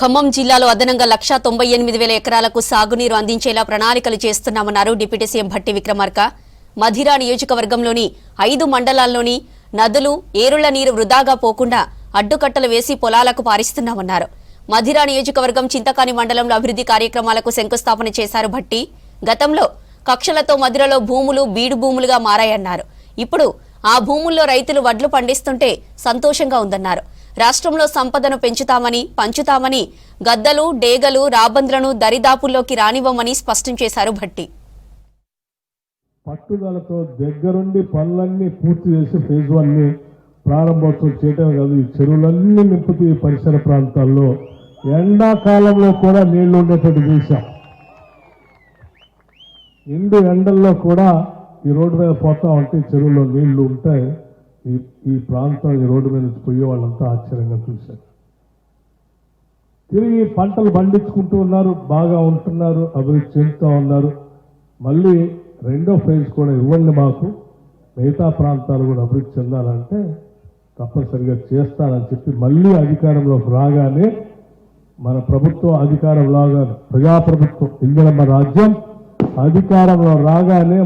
ఖమ్మం జిల్లాలో అదనంగా 1,98,000 ఎకరాలకు సాగునీరు అందించేలా ప్రణాళికలు చేస్తున్నామన్నారు డిప్యూటీ సీఎం భట్టి విక్రమార్క. మధిర నియోజకవర్గంలోని 5 మండలాల్లోని నదులు, ఏరుల నీరు వృధాగా పోకుండా అడ్డుకట్టలు వేసి పొలాలకు పారిస్తున్నామన్నారు. మధిర నియోజకవర్గం చింతకాని మండలంలో అభివృద్ధి కార్యక్రమాలకు శంకుస్థాపన చేశారు భట్టి. గతంలో కక్షలతో మధిరలో భూములు బీడు భూములుగా మారాయన్నారు. ఇప్పుడు ఆ భూముల్లో రైతులు వడ్లు పండిస్తుంటే సంతోషంగా ఉందన్నారు. రాష్ట్రంలో సంపదను పెంచుతామని, పంచుతామని, గద్దలు, డేగలు, రాబందులను దరిదాపుల్లోకి రానివ్వమని స్పష్టం చేశారు భట్టి. పట్టుదలతో దగ్గరుండి పనులన్నీ పూర్తి చేసి ఫేజ్ 1 ప్రారంభోత్సవం చేయటం కాదు, ఈ చెరువులన్నీ నింపుతూ ఈ పరిసర ప్రాంతాల్లో ఎండాకాలంలో కూడా నీళ్లు ఉండేటట్టు చేశాం. ఎండల్లో కూడా ఈ రోడ్డు మీద పోతా ఉంటే చెరువులో నీళ్లు ఉంటాయి. ఈ ప్రాంతం ఈ రోడ్డు మీద నుంచి పోయే వాళ్ళంతా ఆశ్చర్యంగా చూశారు. తిరిగి పంటలు పండించుకుంటూ ఉన్నారు, బాగా ఉంటున్నారు, అభివృద్ధి చెందుతూ ఉన్నారు. మళ్ళీ రెండో ఫేజ్ కూడా ఇవ్వండి, మాకు మిగతా ప్రాంతాలు కూడా అభివృద్ధి చెందాలంటే తప్పనిసరిగా చేస్తానని చెప్పి మళ్ళీ అధికారంలోకి రాగానే మన ప్రభుత్వం అధికారంలో ప్రజాప్రభుత్వం ఇందిరమ్మ రాజ్యం అధికారంలో రాగానే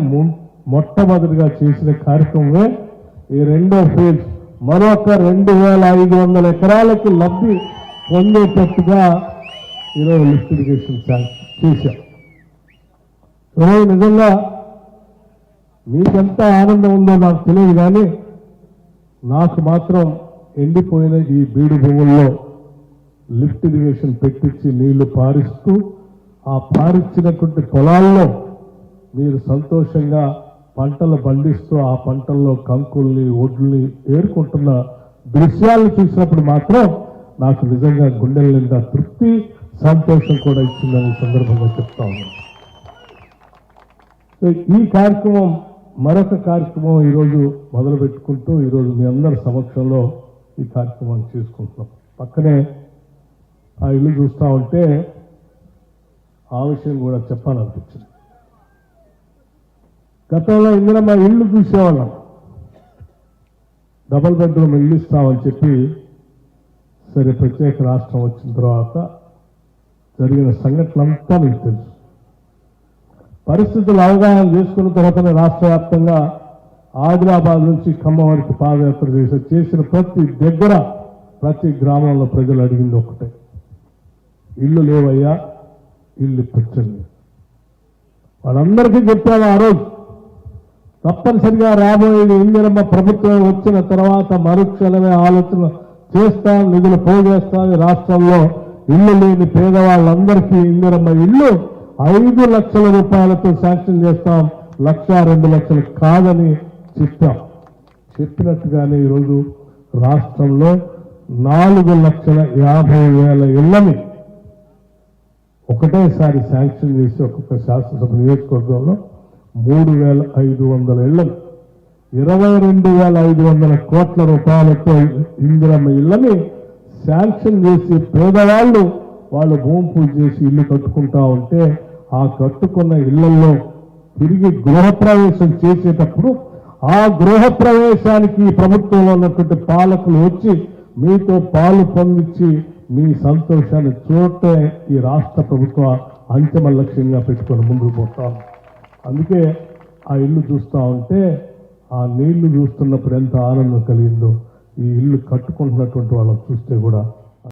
మొట్టమొదటిగా చేసిన కార్యక్రమమే ఈ రెండో ఫేజ్ మరొక 2,500 ఎకరాలకు లబ్ధి పొందేటట్టుగా ఈరోజు లిఫ్ట్ ఇరిగేషన్ చేశాం. ఈరోజు నిజంగా మీకెంత ఆనందం ఉందో నాకు తెలియదు, కానీ నాకు మాత్రం ఎండిపోయిన ఈ బీడు భూముల్లో లిఫ్ట్ ఇరిగేషన్ పెట్టించి నీళ్లు పారిస్తూ ఆ పారిచ్చినటువంటి పొలాల్లో మీరు సంతోషంగా పంటలు పండిస్తూ ఆ పంటల్లో కంకుల్ని, ఒడ్లని ఏరుకుంటున్న దృశ్యాలను చూసినప్పుడు మాత్రం నాకు నిజంగా గుండెల నిండా తృప్తి, సంతోషం కూడా ఇచ్చిందని సందర్భంగా చెప్తా ఉన్నాను. ఈ కార్యక్రమం మరొక కార్యక్రమం ఈరోజు మొదలు పెట్టుకుంటూ ఈరోజు మీ అందరి సమక్షంలో ఈ కార్యక్రమాన్ని చేసుకుంటున్నాం. పక్కనే ఆ ఇల్లు చూస్తూ ఉంటే ఆ విషయం కూడా చెప్పాలనిపించింది. గతంలో ఇందిరమ్మ ఇల్లు చూసేవాళ్ళం, డబుల్ బెడ్రూమ్ ఇల్లు ఇస్తామని చెప్పి సరే ప్రత్యేక రాష్ట్రం వచ్చిన తర్వాత జరిగిన సంఘటనలంతా మీకు తెలుసు. పరిస్థితులు అవగాహన చేసుకున్న తర్వాతనే రాష్ట్ర వ్యాప్తంగా ఆదిలాబాద్ నుంచి ఖమ్మం వరకు పాదయాత్ర చేసిన ప్రతి దగ్గర ప్రతి గ్రామంలో ప్రజలు అడిగింది ఒకటే, ఇల్లు లేవయ్యా, ఇల్లు ఇప్పించండి. వాళ్ళందరికీ చెప్పాము ఆ రోజు. తప్పనిసరిగా రాబోయేది ఇందిరమ్మ ప్రభుత్వం వచ్చిన తర్వాత మరుక్షణమే ఆలోచన చేస్తాం, నిధులు పోగేస్తాం. రాష్ట్రంలో ఇల్లు లేని పేదవాళ్ళందరికీ ఇందిరమ్మ ఇల్లు 5 లక్షల రూపాయలతో శాంక్షన్ చేస్తాం, 1,00,000, 2 లక్షలు కాదని చెప్పాం. చెప్పినట్టుగానే ఈరోజు రాష్ట్రంలో 4,50,000 ఇళ్లని ఒకటేసారి శాంక్షన్ చేసి ఒక్కొక్క శాసనసభ నియోజకవర్గంలో 3,500 ఇళ్లను 22,500 కోట్ల రూపాయలతో ఇందిరమ్మ ఇళ్లని శాంక్షన్ చేసి పేదవాళ్ళు వాళ్ళు భూమి పూజ చేసి ఇల్లు కట్టుకుంటా ఉంటే ఆ కట్టుకున్న ఇళ్లలో తిరిగి గృహప్రవేశం చేసేటప్పుడు ఆ గృహప్రవేశానికి ప్రభుత్వంలో ఉన్నటువంటి పాలకులు వచ్చి మీతో పాలు పొందించి మీ సంతోషాన్ని చూడటే ఈ రాష్ట్ర ప్రభుత్వ అంతిమ లక్ష్యంగా పెట్టుకొని ముందుకు పోతాం. అందుకే ఆ ఇల్లు చూస్తూ ఉంటే ఆ నీళ్లు చూస్తున్నప్పుడు ఎంత ఆనందం కలిగిందో ఈ ఇల్లు కట్టుకుంటున్నటువంటి వాళ్ళని చూస్తే కూడా